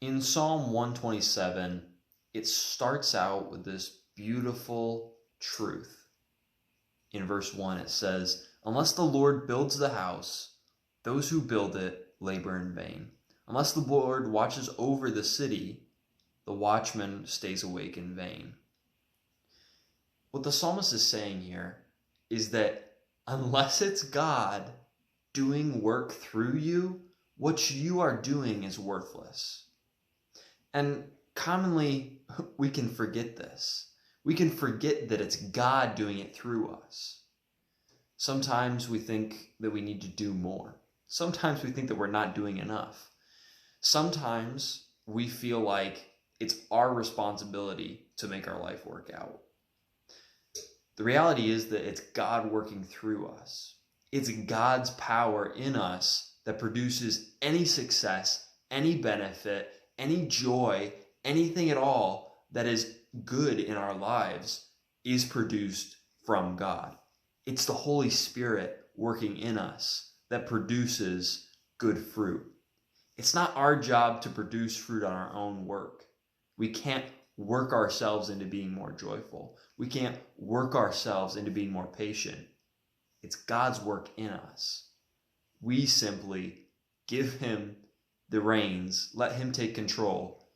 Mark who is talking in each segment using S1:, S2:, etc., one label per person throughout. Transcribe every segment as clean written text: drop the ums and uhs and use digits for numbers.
S1: In Psalm 127, it starts out with this beautiful truth. In verse 1, it says, "Unless the Lord builds the house, those who build it labor in vain. Unless the Lord watches over the city, the watchman stays awake in vain." What the psalmist is saying here is that unless it's God doing work through you, what you are doing is worthless. And commonly, we can forget this. We can forget that it's God doing it through us. Sometimes we think that we need to do more. Sometimes we think that we're not doing enough. Sometimes we feel like it's our responsibility to make our life work out. The reality is that it's God working through us. It's God's power in us that produces any success, any benefit, any joy, anything at all that is good in our lives is produced from God. It's the Holy Spirit working in us that produces good fruit. It's not our job to produce fruit on our own work. We can't work ourselves into being more joyful. We can't work ourselves into being more patient. It's God's work in us. We simply give him the reins, let him take control,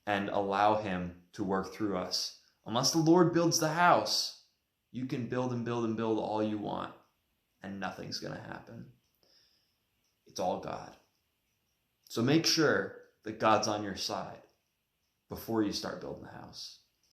S1: and allow him to work through us. Unless the Lord builds the house, you can build and build and build all you want, and nothing's going to happen. It's all God. So make sure that God's on your side before you start building the house.